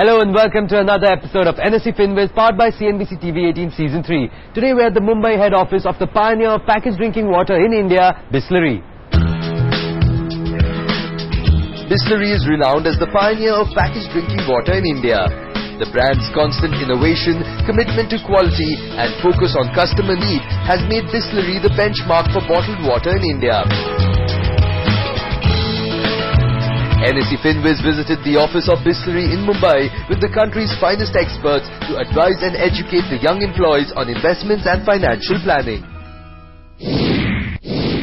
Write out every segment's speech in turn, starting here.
Hello and welcome to another episode of Wiseinvest powered by Cnbc TV 18 Season 3. Today we are at the Mumbai head office of the pioneer of packaged drinking water in India, Bisleri. Bisleri is renowned as the pioneer of packaged drinking water in India. The brand's constant innovation, commitment to quality and focus on customer need has made Bisleri the benchmark for bottled water in India. Wiseinvest visited the office of Bisleri in Mumbai with the country's finest experts to advise and educate the young employees on investments and financial planning.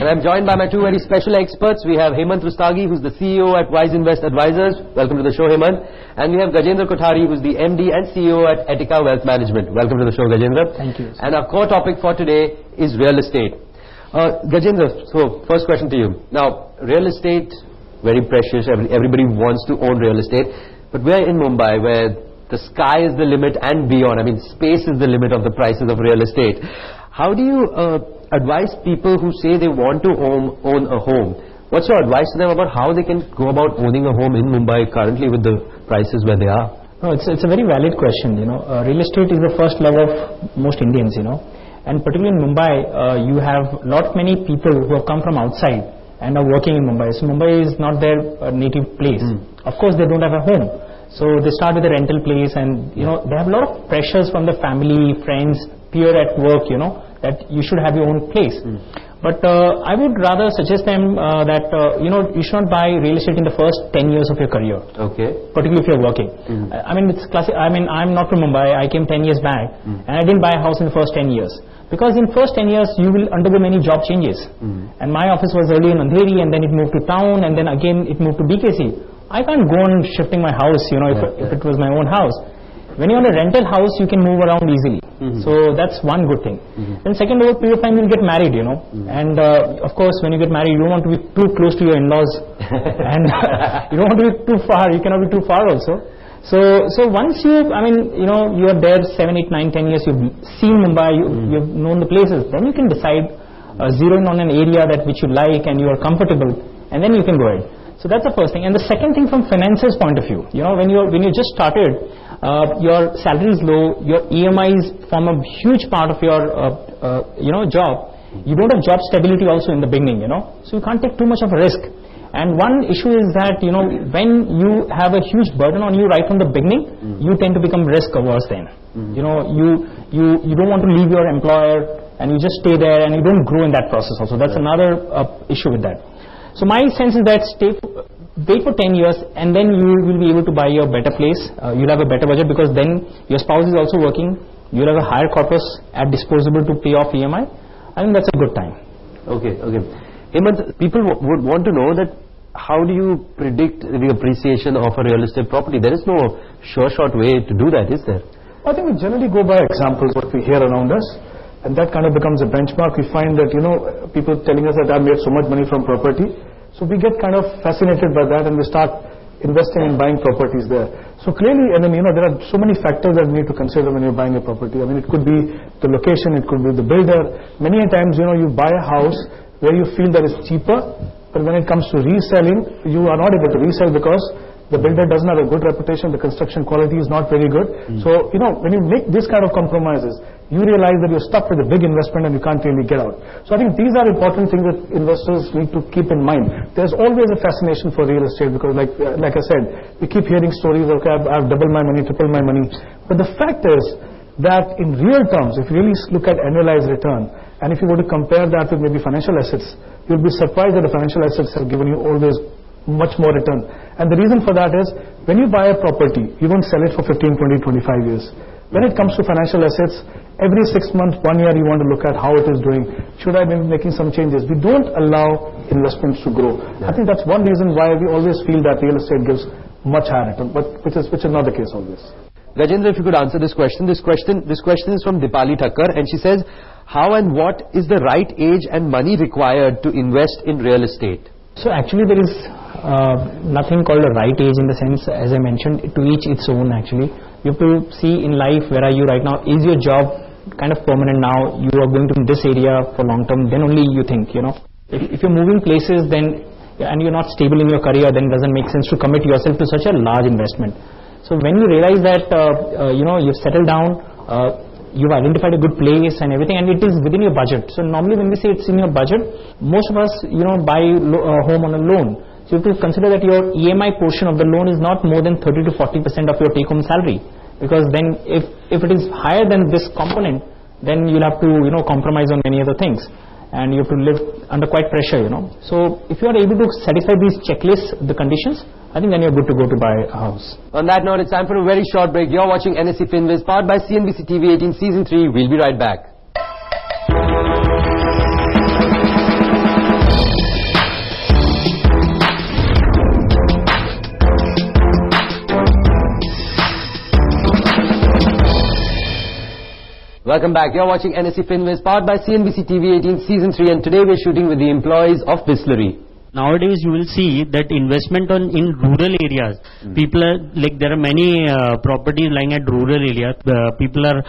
And I'm joined by my two very special experts. We have Hemant Rustagi, who's the CEO at Wiseinvest Advisors. Welcome to the show, Hemant. And we have Gajendra Kothari, who's the MD and CEO at Etika Wealth Management. Welcome to the show, Gajendra. Thank you. And our core topic for today is real estate. Gajendra, so first question to you. Now, real estate, very precious. Everybody wants to own real estate. But we're in Mumbai where the sky is the limit and beyond. I mean, space is the limit of the prices of real estate. How do you advise people who say they want to own a home? What's your advice to them about how they can go about owning a home in Mumbai currently with the prices where they are? No, it's a very valid question. Real estate is the first love of most Indians. And particularly in Mumbai, you have many people who have come from outside and are working in Mumbai. So Mumbai is not their native place. Of course, they don't have a home. So they start with a rental place, and they have a lot of pressures from the family, friends, peer at work, that you should have your own place. But I would rather suggest them that you should not buy real estate in the first 10 years of your career. Okay. Particularly if you're working. I mean, it's classic. I mean, I'm not from Mumbai. I came 10 years back, and I didn't buy a house in the first 10 years. Because in first 10 years, you will undergo many job changes. And my office was early in Andheri, and then it moved to town, and then again it moved to BKC. I can't go on shifting my house, if it was my own house. When you're in a rental house, you can move around easily. So that's one good thing. Then second, over a period of time, you'll get married, And of course, when you get married, you don't want to be too close to your in-laws. And you don't want to be too far. You cannot be too far also. So once you are there 7, 8, 9, 10 years, you've seen Mumbai, you've known the places, then you can decide, zero in on an area which you like and you are comfortable, and then you can go ahead. So that's the first thing. And the second thing from finances point of view, when you just started, your salary is low, your EMIs form a huge part of your job. You don't have job stability also in the beginning, so you can't take too much of a risk. And one issue is that, when you have a huge burden on you right from the beginning, you tend to become risk averse then. You don't want to leave your employer, and you just stay there and you don't grow in that process also. That's another issue with that. So my sense is that wait for 10 years, and then you will be able to buy your better place. You'll have a better budget because then your spouse is also working. You'll have a higher corpus at disposable to pay off EMI. I think that's a good time. Okay. Hemant, people would want to know that how do you predict the appreciation of a real estate property? There is no short way to do that, is there? I think we generally go by examples, what we hear around us, and that kind of becomes a benchmark. We find that, people telling us that I've made so much money from property. So we get kind of fascinated by that, and we start investing in buying properties there. So clearly, there are so many factors that we need to consider when you're buying a property. I mean, it could be the location, it could be the builder. Many times, you buy a house where you feel that it's cheaper, but when it comes to reselling, you are not able to resell because the builder doesn't have a good reputation, the construction quality is not very good. So, when you make this kind of compromises, you realize that you're stuck with a big investment and you can't really get out. So I think these are important things that investors need to keep in mind. There's always a fascination for real estate because like I said, we keep hearing stories, okay, I've doubled my money, tripled my money. But the fact is that in real terms, if you really look at annualized return, and if you were to compare that with maybe financial assets, you'll be surprised that the financial assets have given you always much more return. And the reason for that is, when you buy a property, you don't sell it for 15, 20, 25 years. When it comes to financial assets, every 6 months, 1 year, you want to look at how it is doing. Should I be making some changes? We don't allow investments to grow. I think that's one reason why we always feel that real estate gives much higher return, but which is not the case always. Gajendra, if you could answer this question. This question is from Dipali Thakkar, and she says, how and what is the right age and money required to invest in real estate? So actually there is nothing called a right age in the sense, as I mentioned, to each its own actually. You have to see in life, where are you right now? Is your job kind of permanent now? You are going to this area for long term, then only you think, If you're moving places, then and you're not stable in your career, then it doesn't make sense to commit yourself to such a large investment. So when you realize that you've settled down, you've identified a good place and everything, and it is within your budget. So normally when we say it's in your budget, most of us buy a home on a loan. So you have to consider that your EMI portion of the loan is not more than 30 to 40% of your take-home salary, because then if it is higher than this component, then you'll have to compromise on many other things, and you have to live under quite pressure. So if you are able to satisfy these checklists, the conditions, I think then you're good to go to buy a house. On that note, it's time for a very short break. You're watching NSE Finviz, powered by CNBC TV 18 Season 3. We'll be right back. Welcome back. You're watching NSE Finviz, powered by CNBC TV 18 Season 3, and today we're shooting with the employees of Bisleri. Nowadays you will see that investment in rural areas, people are there are many properties lying at rural areas, people are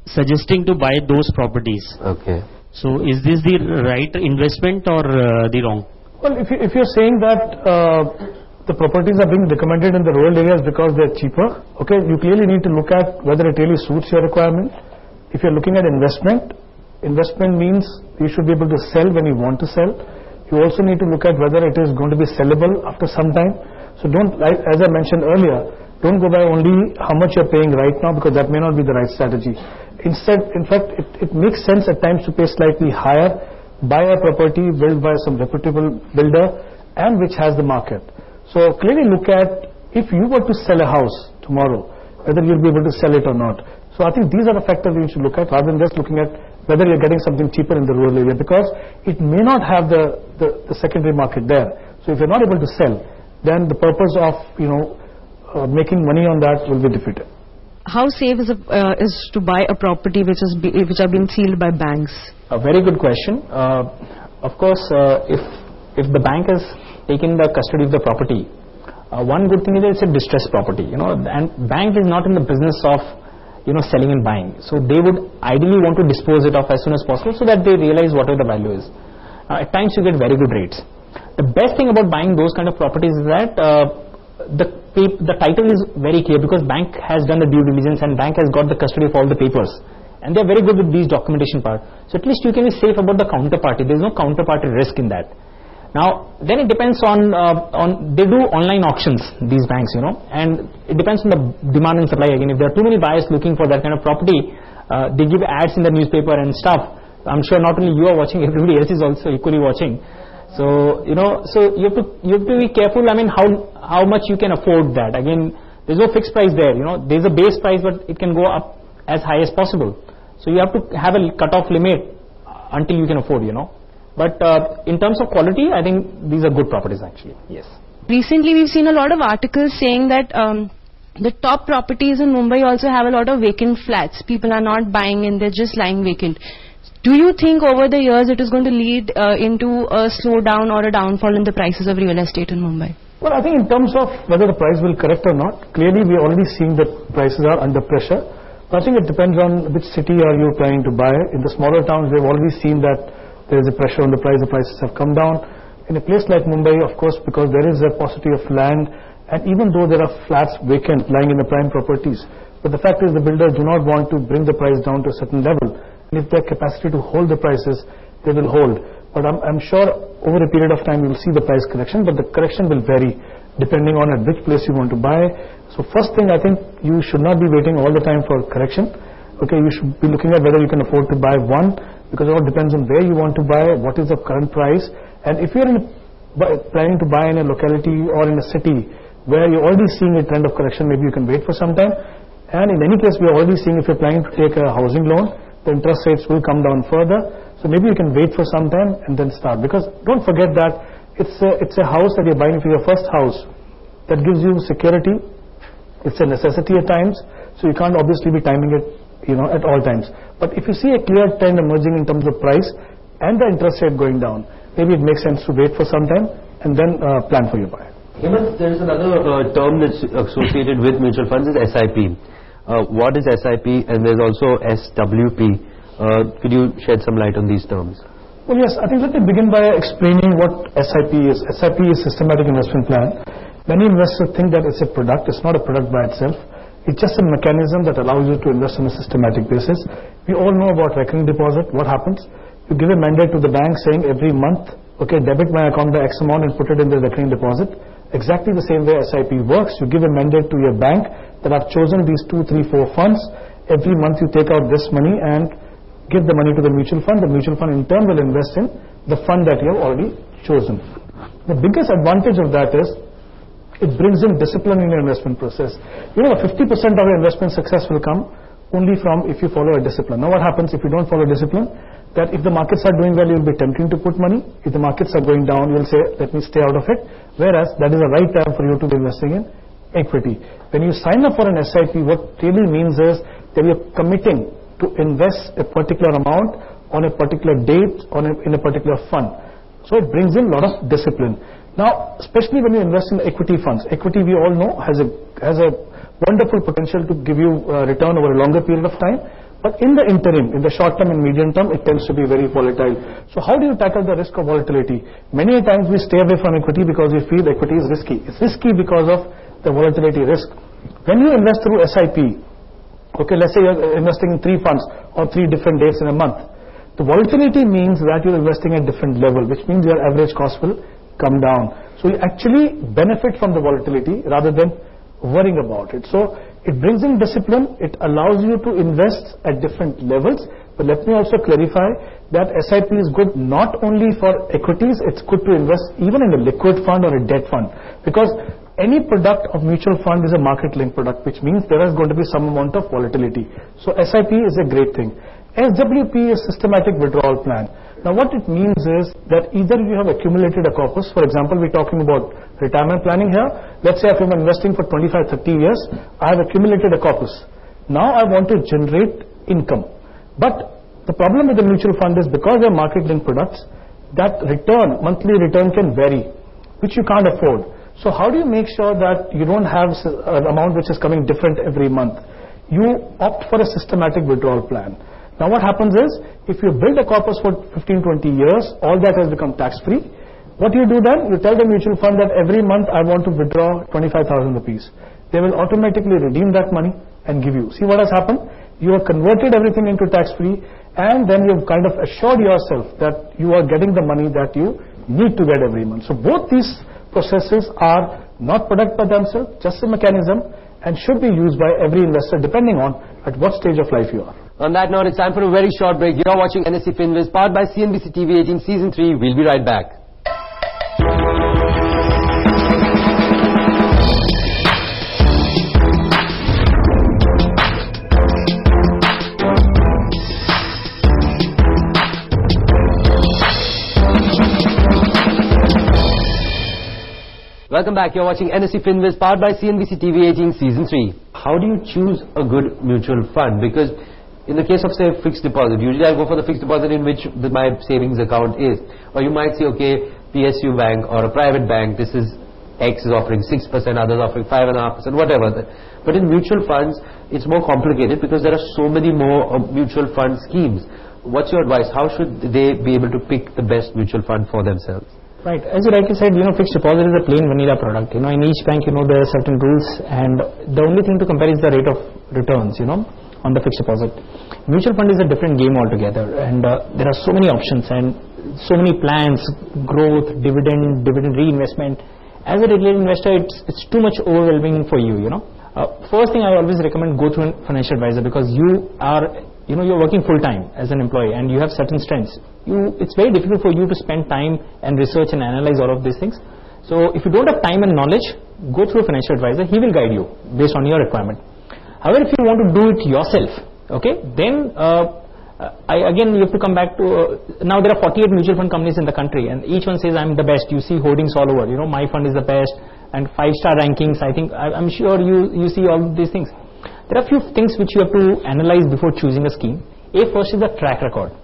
suggesting to buy those properties. Okay. So is this the right investment or the wrong? Well, if you're saying that the properties are being recommended in the rural areas because they're cheaper, okay, you clearly need to look at whether it really suits your requirement. If you're looking at investment means you should be able to sell when you want to sell. You also need to look at whether it is going to be sellable after some time. So don't, as I mentioned earlier, don't go by only how much you're paying right now, because that may not be the right strategy. Instead, in fact, it makes sense at times to pay slightly higher, buy a property built by some reputable builder and which has the market. So clearly look at, if you were to sell a house tomorrow, whether you'll be able to sell it or not. So I think these are the factors you should look at, rather than just looking at whether you're getting something cheaper in the rural area, because it may not have the secondary market there. So if you're not able to sell, then the purpose of making money on that will be defeated. How safe is to buy a property which are being sealed by banks? A very good question. Of course, if the bank has taken the custody of the property, one good thing is that it's a distressed property, and bank is not in the business of selling and buying. So they would ideally want to dispose it off as soon as possible, so that they realize whatever the value is. At times you get very good rates. The best thing about buying those kind of properties is that the title is very clear, because bank has done the due diligence and bank has got the custody of all the papers, and they're very good with these documentation part. So at least you can be safe about the counterparty. There's no counterparty risk in that. Now then it depends on they do online auctions, these banks, and it depends on the demand and supply again. If there are too many buyers looking for that kind of property, they give ads in the newspaper and stuff. I'm sure not only you are watching, everybody else is also equally watching. So so you have to be careful. I mean, how much you can afford that. Again, there's no fixed price there. There's a base price, but it can go up as high as possible. So you have to have a cutoff limit until you can afford. But in terms of quality, I think these are good properties actually. Yes. Recently, we've seen a lot of articles saying that the top properties in Mumbai also have a lot of vacant flats. People are not buying and they're just lying vacant. Do you think over the years it is going to lead into a slowdown or a downfall in the prices of real estate in Mumbai? Well, I think in terms of whether the price will correct or not, clearly we are already seeing that prices are under pressure. But I think it depends on which city are you planning to buy. In the smaller towns, we've already seen that there is a pressure on the price. The prices have come down. In a place like Mumbai, of course, because there is a paucity of land, and even though there are flats vacant lying in the prime properties, but the fact is the builders do not want to bring the price down to a certain level. And if they have capacity to hold the prices, they will hold. But I'm sure over a period of time you will see the price correction, but the correction will vary depending on at which place you want to buy. So first thing, I think you should not be waiting all the time for correction. Okay, you should be looking at whether you can afford to buy one, because it all depends on where you want to buy, what is the current price, and if you're planning to buy in a locality or in a city where you're already seeing a trend of correction, maybe you can wait for some time. And in any case, we are already seeing if you're planning to take a housing loan, the interest rates will come down further. So maybe you can wait for some time and then start, because don't forget that it's a house that you're buying for your first house that gives you security. It's a necessity at times, so you can't obviously be timing it at all times. But if you see a clear trend emerging in terms of price and the interest rate going down, maybe it makes sense to wait for some time and then plan for your buy. Hemant, there is another term that's associated with mutual funds is SIP. What is SIP, and there's also SWP. Could you shed some light on these terms? Well, yes, I think let me begin by explaining what SIP is. SIP is Systematic Investment Plan. Many investors think that it's a product. It's not a product by itself. It's just a mechanism that allows you to invest on a systematic basis. We all know about recurring deposit. What happens? You give a mandate to the bank saying every month, okay, debit my account by X amount and put it in the recurring deposit. Exactly the same way SIP works. You give a mandate to your bank that I've chosen these 2, 3, 4 funds. Every month you take out this money and give the money to the mutual fund. The mutual fund in turn will invest in the fund that you have already chosen. The biggest advantage of that is it brings in discipline in your investment process. 50% of your investment success will come only from if you follow a discipline. Now what happens if you don't follow discipline? That if the markets are doing well, you'll be tempting to put money. If the markets are going down, you'll say, let me stay out of it. Whereas that is the right time for you to be investing in equity. When you sign up for an SIP, what really means is that you're committing to invest a particular amount on a particular date in a particular fund. So it brings in a lot of discipline. Now, especially when you invest in equity funds, equity we all know has a wonderful potential to give you return over a longer period of time. But in the interim, in the short term and medium term, it tends to be very volatile. So how do you tackle the risk of volatility? Many times we stay away from equity because we feel equity is risky. It's risky because of the volatility risk. When you invest through SIP, okay, let's say you're investing in 3 funds or 3 different dates in a month. The volatility means that you're investing at different level, which means your average cost will come down. So you actually benefit from the volatility rather than worrying about it. So it brings in discipline. It allows you to invest at different levels. But let me also clarify that SIP is good not only for equities, it's good to invest even in a liquid fund or a debt fund. Because any product of mutual fund is a market-linked product, which means there is going to be some amount of volatility. So SIP is a great thing. SWP is systematic withdrawal plan. Now what it means is that either you have accumulated a corpus. For example, we're talking about retirement planning here. Let's say if I'm investing for 25-30 years, I have accumulated a corpus. Now I want to generate income. But the problem with the mutual fund is because they're market-linked products, that return, monthly return can vary, which you can't afford. So how do you make sure that you don't have an amount which is coming different every month? You opt for a systematic withdrawal plan. Now what happens is, if you build a corpus for 15-20 years, all that has become tax-free. What you do then, you tell the mutual fund that every month I want to withdraw 25,000 rupees. They will automatically redeem that money and give you. See what has happened? You have converted everything into tax-free, and then you've kind of assured yourself that you are getting the money that you need to get every month. So both these processes are not product by themselves, just a mechanism, and should be used by every investor depending on at what stage of life you are. On that note, it's time for a very short break. You're watching NSE Finvest, powered by Cnbc TV 18 Season 3. We'll be right back. Welcome back. You're watching NSE Finvest, powered by Cnbc TV 18 Season 3. How do you choose a good mutual fund? Because in the case of, say, fixed deposit, usually I go for the fixed deposit in which my savings account is. Or you might say, okay, PSU bank or a private bank, this is X is offering 6%, others offering 5.5%, whatever. But in mutual funds, it's more complicated because there are so many more mutual fund schemes. What's your advice? How should they be able to pick the best mutual fund for themselves? Right. As you rightly said, fixed deposit is a plain vanilla product. In each bank, there are certain rules, and the only thing to compare is the rate of returns, on the fixed deposit. Mutual fund is a different game altogether, and there are so many options and so many plans, growth, dividend reinvestment. As a regular investor, it's too much overwhelming for you. First thing I always recommend, go through a financial advisor, because you are you're working full time as an employee and you have certain strengths. It's very difficult for you to spend time and research and analyze all of these things. So if you don't have time and knowledge, go through a financial advisor. He will guide you based on your requirement. However, if you want to do it yourself, okay, then again you have to come back to now there are 48 mutual fund companies in the country, and each one says I'm the best. You see hoardings all over. My fund is the best, and 5-star rankings. I'm sure you see all these things. There are a few things which you have to analyze before choosing a scheme. First is the track record.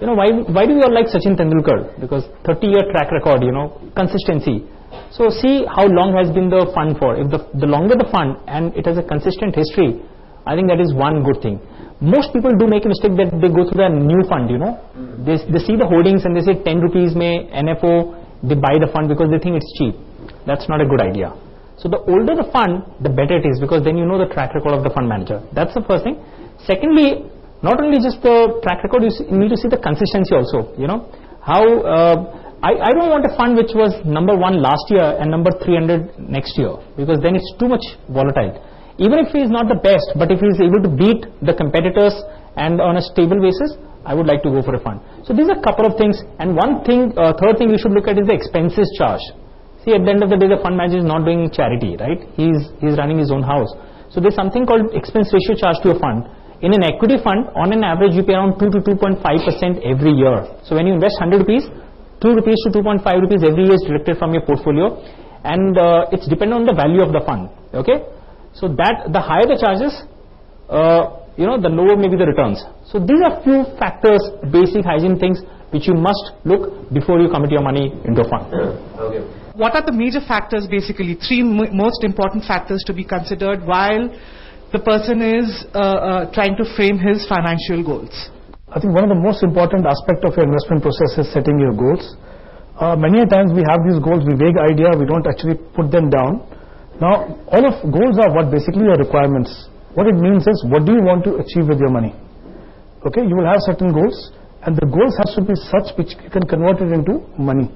Why do we all like Sachin Tendulkar? Because 30-year track record, consistency. So see how long has been the fund for. If the longer the fund and it has a consistent history, I think that is one good thing. Most people do make a mistake that they go through the new fund, They see the holdings and they say 10 rupees may NFO, they buy the fund because they think it's cheap. That's not a good idea. So the older the fund, the better it is, because then you know the track record of the fund manager. That's the first thing. Secondly, not only just the track record, you need to see the consistency also. You know how I don't want a fund which was number 1 last year and number 300 next year, because then it's too much volatile. Even if he is not the best, but if he is able to beat the competitors and on a stable basis, I would like to go for a fund. So these are a couple of things. And one thing, third thing you should look at is the expenses charge. See, at the end of the day, the fund manager is not doing charity, right? He's running his own house. So there's something called expense ratio charge to a fund. In an equity fund, on an average, you pay around 2 to 2.5% every year. So when you invest 100 rupees, 2 rupees to 2.5 rupees every year is deducted from your portfolio, and it's dependent on the value of the fund. Okay, so that the higher the charges, the lower may be the returns. So these are few factors, basic hygiene things which you must look before you commit your money into a fund. Okay. What are the major factors, basically, 3 most important factors to be considered while the person is trying to frame his financial goals? I think one of the most important aspect of your investment process is setting your goals. Many a times we have these goals, we vague idea, we don't actually put them down. Now, all of goals are what basically your requirements. What it means is, what do you want to achieve with your money? Okay, you will have certain goals, and the goals has to be such which you can convert it into money,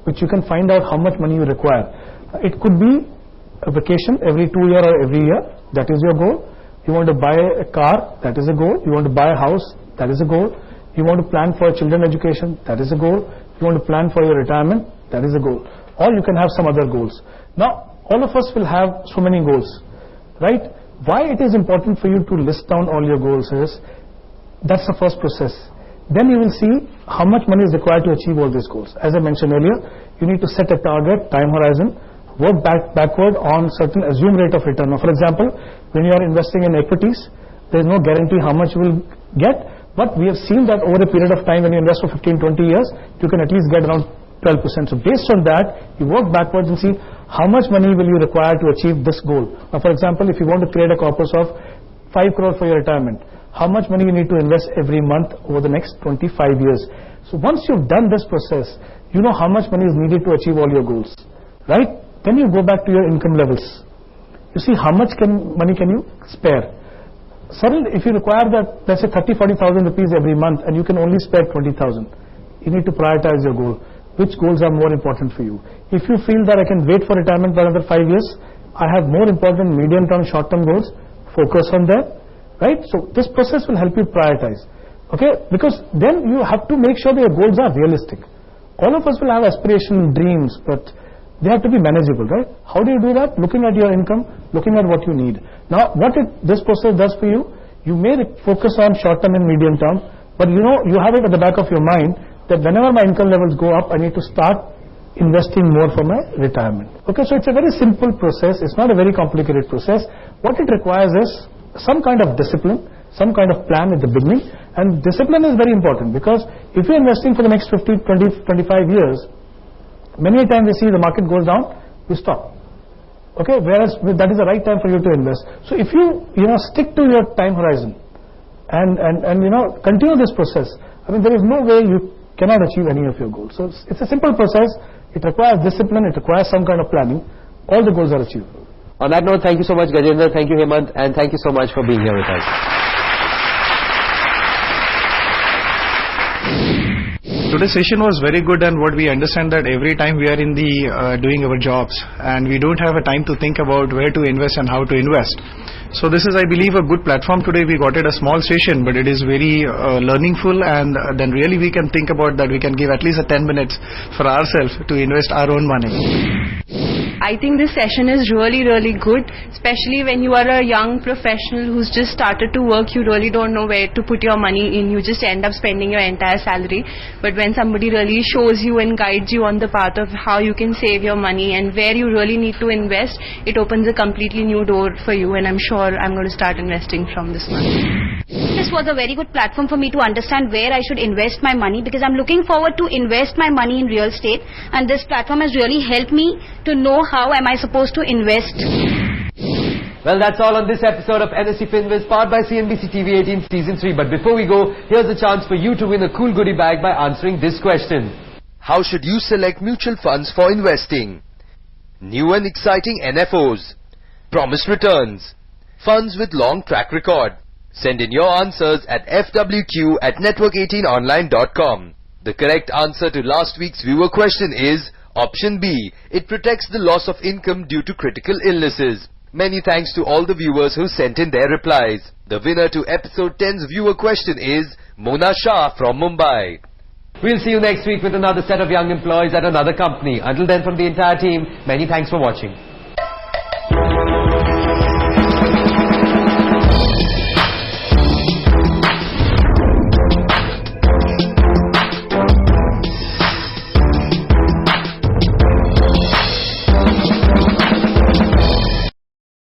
which you can find out how much money you require. It could be a vacation every 2 years or every year, that is your goal. You want to buy a car, that is a goal. You want to buy a house, that is a goal. You want to plan for children education, that is a goal. You want to plan for your retirement, that is a goal. Or you can have some other goals. Now, all of us will have so many goals, right? Why it is important for you to list down all your goals is, that's the first process. Then you will see how much money is required to achieve all these goals. As I mentioned earlier, you need to set a target, time horizon, work backward on certain assumed rate of return. Now, for example, when you are investing in equities, there is no guarantee how much you will get, but we have seen that over a period of time, when you invest for 15-20 years, you can at least get around 12%. So based on that, you work backwards and see how much money will you require to achieve this goal. Now, for example, if you want to create a corpus of 5 crore for your retirement, how much money you need to invest every month over the next 25 years. So once you've done this process, you know how much money is needed to achieve all your goals, right? Then you go back to your income levels. You see how much money can you spare. Suddenly, if you require that, let's say 30,000-40,000 rupees every month, and you can only spare 20,000, you need to prioritize your goal. Which goals are more important for you? If you feel that I can wait for retirement for another 5 years, I have more important medium-term, short-term goals, focus on them, right? So this process will help you prioritize, okay? Because then you have to make sure that your goals are realistic. All of us will have aspirations, dreams, but they have to be manageable, right? How do you do that? Looking at your income, looking at what you need. Now, what this process does for you, you may focus on short-term and medium-term, but you have it at the back of your mind that whenever my income levels go up, I need to start investing more for my retirement. Okay, so it's a very simple process. It's not a very complicated process. What it requires is some kind of discipline, some kind of plan at the beginning, and discipline is very important, because if you're investing for the next 50, 20, 25 years, many a time we see the market goes down, you stop. Okay, whereas that is the right time for you to invest. So if you stick to your time horizon and continue this process, I mean, there is no way you cannot achieve any of your goals. So it's a simple process. It requires discipline. It requires some kind of planning. All the goals are achievable. On that note, thank you so much, Gajendra. Thank you, Hemant, and thank you so much for being here with us. Today's session was very good, and what we understand that every time we are in the doing our jobs, and we don't have a time to think about where to invest and how to invest. So this is, I believe, a good platform today. We got it a small session, but it is very learningful, and then really we can think about that. We can give at least 10 minutes for ourselves to invest our own money. I think this session is really, really good, especially when you are a young professional who's just started to work. You really don't know where to put your money in. You just end up spending your entire salary. But when somebody really shows you and guides you on the path of how you can save your money and where you really need to invest, it opens a completely new door for you, and I'm sure I'm going to start investing from this month. This was a very good platform for me to understand where I should invest my money, because I'm looking forward to invest my money in real estate, and this platform has really helped me to know how am I supposed to invest. Well, that's all on this episode of NSE Finviz, powered by Cnbc TV 18 Season 3. But before we go, here's a chance for you to win a cool goodie bag by answering this question. How should you select mutual funds for investing? New and exciting NFOs, promised returns, funds with long track record. Send in your answers at fwq@network18online.com. The correct answer to last week's viewer question is option B. It protects the loss of income due to critical illnesses. Many thanks to all the viewers who sent in their replies. The winner to episode 10's viewer question is Mona Shah from Mumbai. We'll see you next week with another set of young employees at another company. Until then, from the entire team, many thanks for watching.